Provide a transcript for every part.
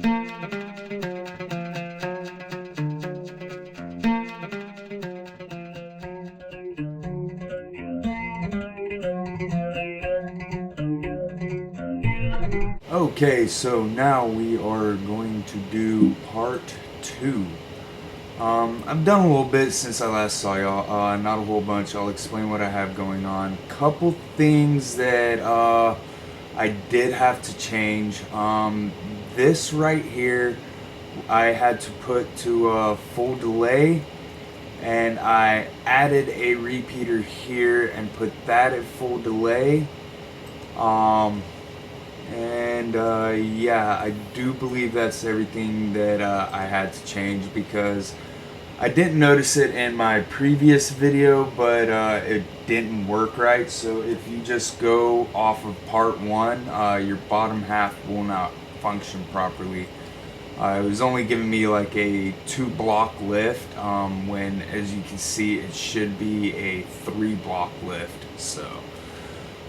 Okay, so now we are going to do part 2. I've done a little bit since I last saw y'all, not a whole bunch. I'll explain what I have going on. Couple things that I did have to change. This right here, I had to put to full delay, and I added a repeater here and put that at full delay. Um, and yeah, I do believe that's everything that I had to change, because I didn't notice it in my previous video, but it didn't work right. So if you just go off of part 1, your bottom half will not function properly. It was only giving me like a 2-block lift, when, as you can see, it should be a 3-block lift. So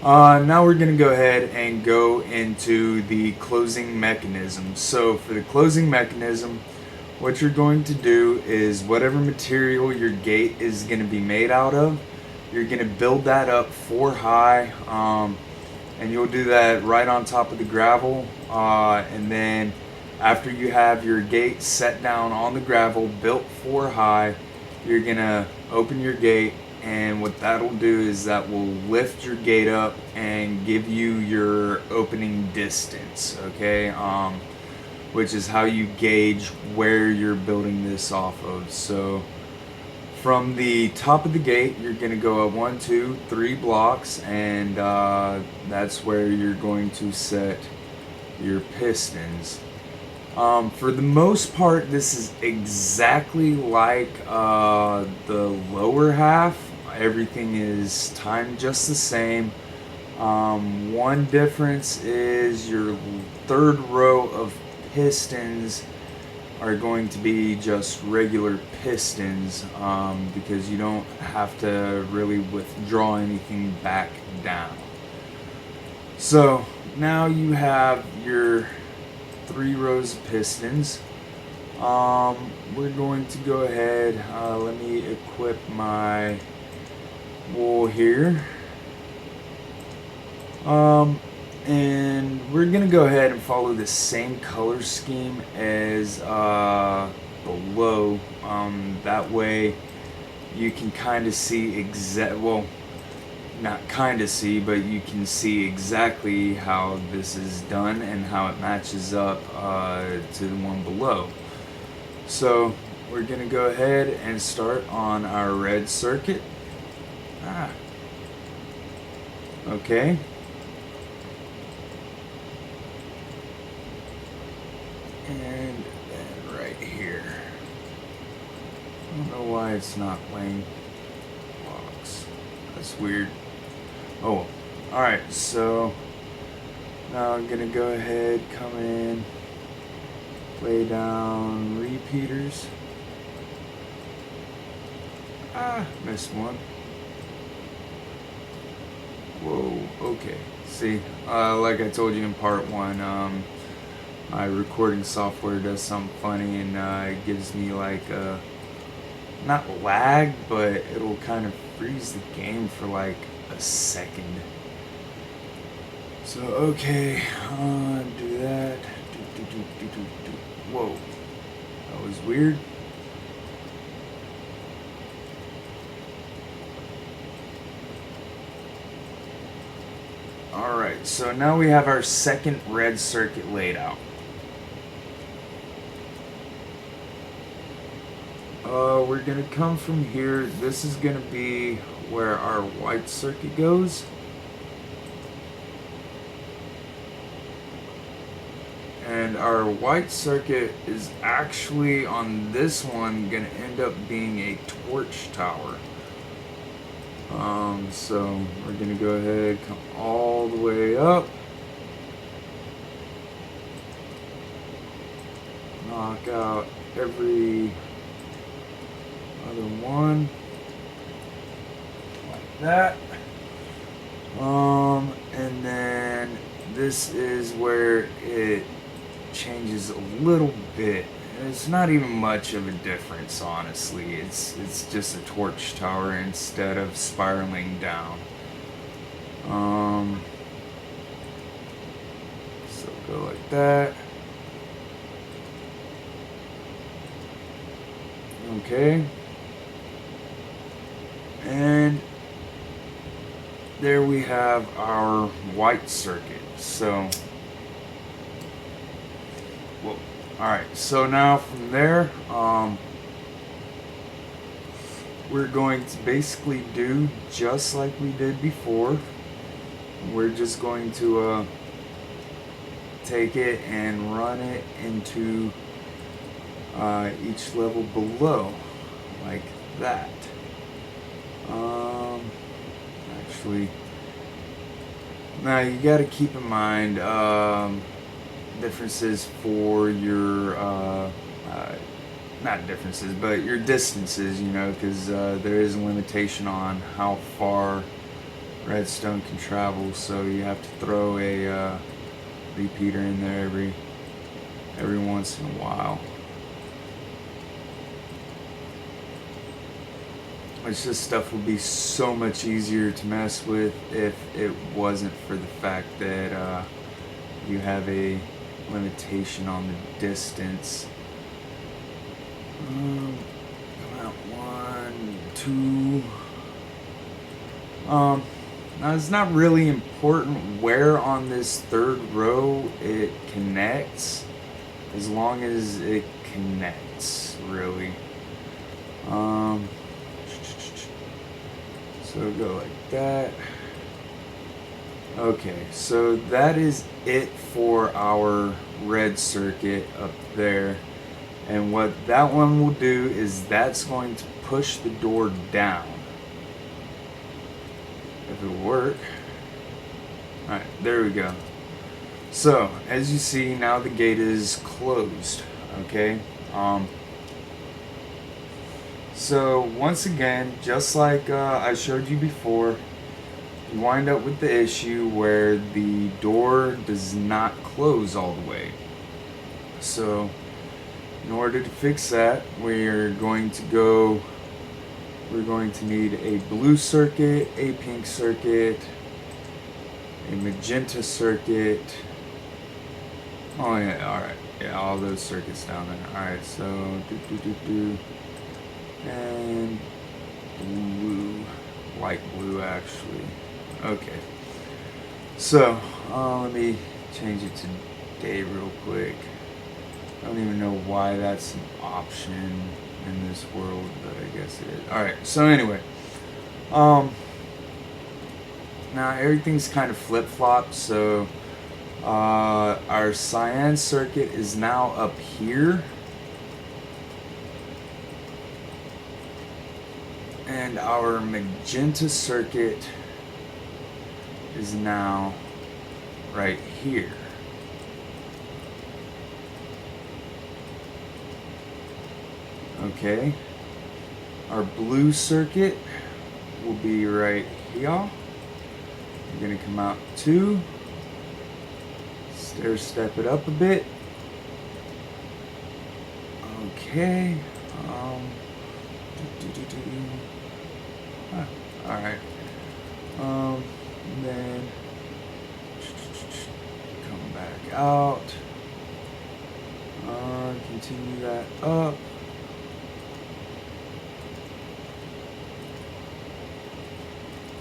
now we're going to go ahead and go into the closing mechanism. So for the closing mechanism, what you're going to do is whatever material your gate is going to be made out of, you're going to build that up 4 high, and you'll do that right on top of the gravel. And then after you have your gate set down on the gravel, built 4 high, you're going to open your gate, and what that'll do is that will lift your gate up and give you your opening distance, okay? Which is how you gauge where you're building this off of. So from the top of the gate, you're going to go up 1, 2, 3 blocks, and that's where you're going to set your pistons. For the most part, this is exactly like the lower half. Everything is timed just the same. One difference is your third row of pistons are going to be just regular pistons, because you don't have to really withdraw anything back down. So now you have your 3 rows of pistons. We're going to go ahead, let me equip my wool here. And we're gonna go ahead and follow the same color scheme as below. That way you can kind of see well, not kind of see, but you can see exactly how this is done and how it matches up to the one below. So we're gonna go ahead and start on our red circuit. Okay. And then right here. I don't know why it's not playing blocks. That's weird. Oh, alright, so now I'm gonna go ahead, come in, lay down repeaters. Missed one. Whoa, okay. See, like I told you in part 1, my recording software does something funny, and it gives me like not lag, but it'll kind of freeze the game for like a second. So okay, do that. Whoa, that was weird. Alright, so now we have our second red circuit laid out. We're going to come from here. This is going to be where our white circuit goes. And our white circuit is actually, on this one, going to end up being a torch tower. So we're going to go ahead, come all the way up. Knock out every other one like that. And then this is where it changes a little bit. It's not even much of a difference, honestly. It's just a torch tower instead of spiraling down. So go like that. Okay. And there we have our white circuit. So, well, alright, so now from there, we're going to basically do just like we did before. We're just going to take it and run it into each level below, like that. Actually, now you got to keep in mind differences for your not differences, but your distances, you know, because there is a limitation on how far redstone can travel, so you have to throw a repeater in there every once in a while. Which this stuff would be so much easier to mess with if it wasn't for the fact that you have a limitation on the distance. Come out 1, 2. Now it's not really important where on this third row it connects, as long as it connects, really. So go like that. Okay, so that is it for our red circuit up there. And what that one will do is that's going to push the door down. If it'll work. Alright, there we go. So, as you see, now the gate is closed. Okay? So, once again, just like I showed you before, you wind up with the issue where the door does not close all the way. So, in order to fix that, we're going to need a blue circuit, a pink circuit, a magenta circuit. Oh yeah, alright. Yeah, all those circuits down there. Alright, so and blue, light blue actually. Okay. So, let me change it to day real quick. I don't even know why that's an option in this world, but I guess it is. Alright, so anyway. Now everything's kind of flip-flopped, so our cyan circuit is now up here. And our magenta circuit is now right here. Okay. Our blue circuit will be right here. We're going to come out 2. Stair step it up a bit. Okay. Alright. Then come back out. Continue that up.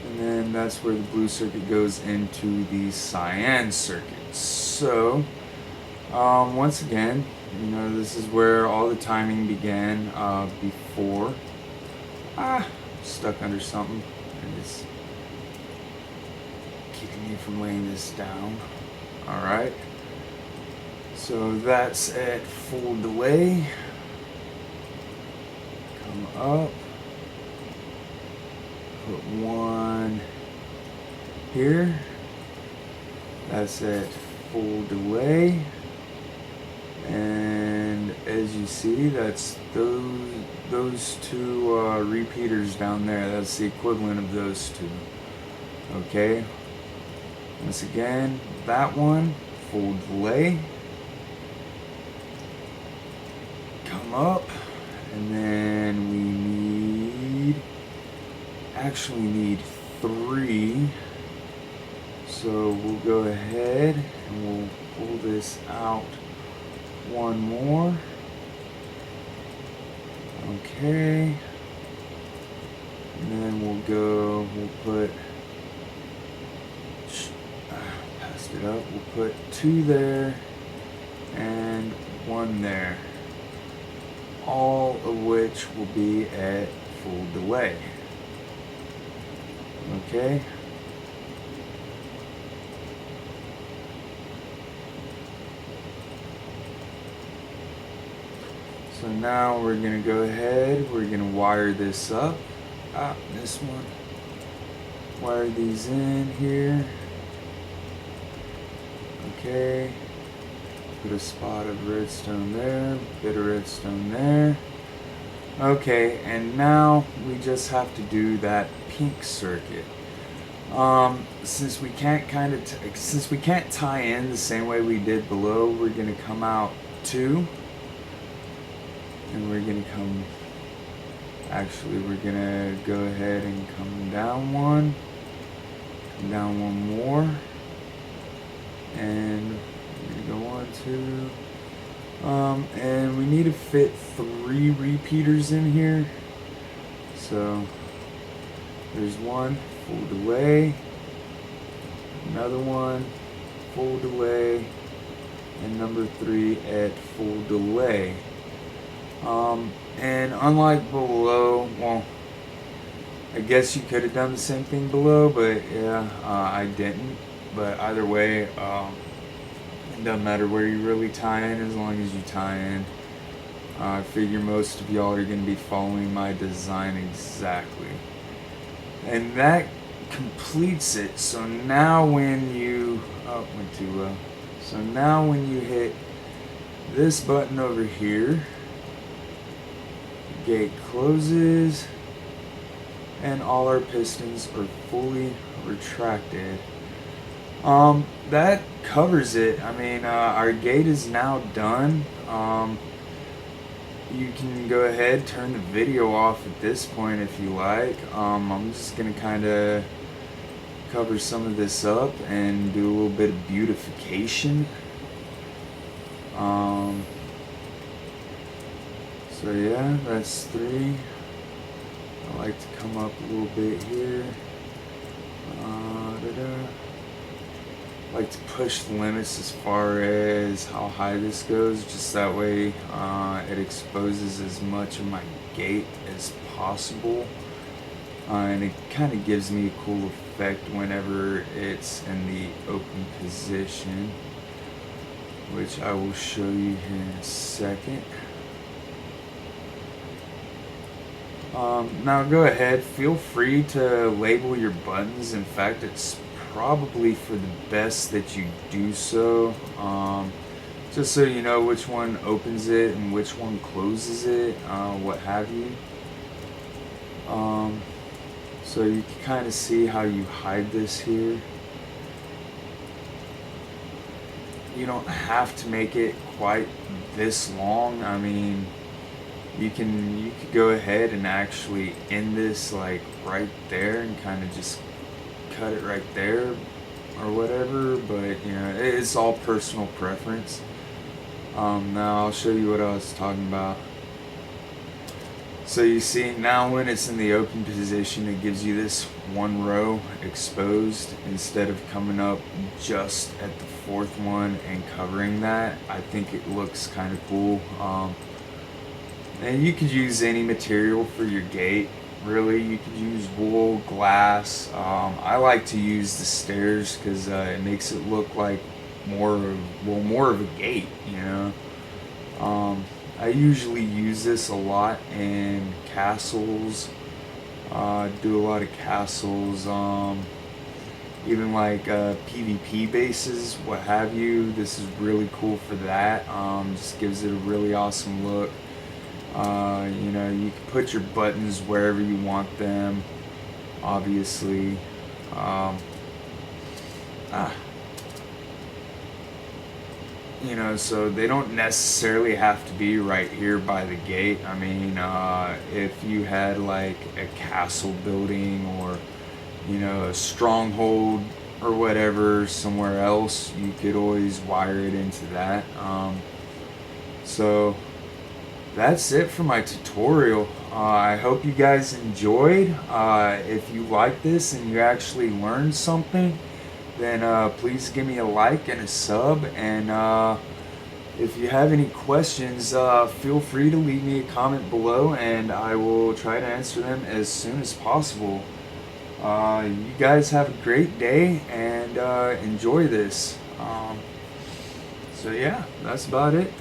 And then that's where the blue circuit goes into the cyan circuit. So, once again, you know, this is where all the timing began before. Stuck under something and it's keeping me from laying this down. Alright. So that's at full delay. Come up. Put 1 here. That's at full delay. And as you see, that's those 2 repeaters down there. That's the equivalent of those 2. Okay. Once again, that one, full delay. up, and then we need 3. So we'll go ahead and we'll pull this out one more. Okay. And then we'll put, passed it up, we'll put 2 there and 1 there. All of which will be at full delay. Okay. So now we're going to go ahead, we're going to wire this up. This one. Wire these in here. Okay. Put a spot of redstone there, bit of redstone there. Okay, and now we just have to do that pink circuit. Since we can't tie in the same way we did below, we're gonna come out 2, and we're gonna go ahead and come down 1, come down 1 more, and we're gonna go 1, 2. And we need to fit 3 repeaters in here. So there's 1, full delay, another 1, full delay, and number 3 at full delay. And unlike below, well, I guess you could have done the same thing below, but yeah, I didn't. But either way, it doesn't matter where you really tie in, as long as you tie in. I figure most of y'all are going to be following my design exactly. And that completes it. So now when you, went too low. So now when you hit this button over here, the gate closes and all our pistons are fully retracted. That covers it. I mean, our gate is now done. You can go ahead, turn the video off at this point if you like. I'm just gonna kind of cover some of this up and do a little bit of beautification. So yeah, that's 3. I like to come up a little bit here. Like to push the limits as far as how high this goes, just that way it exposes as much of my gate as possible, and it kind of gives me a cool effect whenever it's in the open position, which I will show you here in a second. Now go ahead, feel free to label your buttons. In fact, it's probably for the best that you do so, just so you know which one opens it and which one closes it, what have you. So you can kind of see how you hide this here. You don't have to make it quite this long. I mean, you could go ahead and actually end this like right there and kind of just cut it right there or whatever, but you know, it's all personal preference. Now I'll show you what I was talking about. So you see, now when it's in the open position, it gives you this 1 row exposed instead of coming up just at the 4th one and covering that. I think it looks kind of cool. And you could use any material for your gate. Really, you could use wool, glass. I like to use the stairs because it makes it look like more of a gate, you know. I usually use this a lot in castles. Do a lot of castles, even like PvP bases, what have you. This is really cool for that. Just gives it a really awesome look. You know, you can put your buttons wherever you want them, obviously. you know, so they don't necessarily have to be right here by the gate. I mean, if you had like a castle building or, you know, a stronghold or whatever somewhere else, you could always wire it into that. So that's it for my tutorial. I hope you guys enjoyed. If you like this and you actually learned something, then please give me a like and a sub. And if you have any questions, feel free to leave me a comment below, and I will try to answer them as soon as possible. You guys have a great day, and enjoy this. So yeah, that's about it.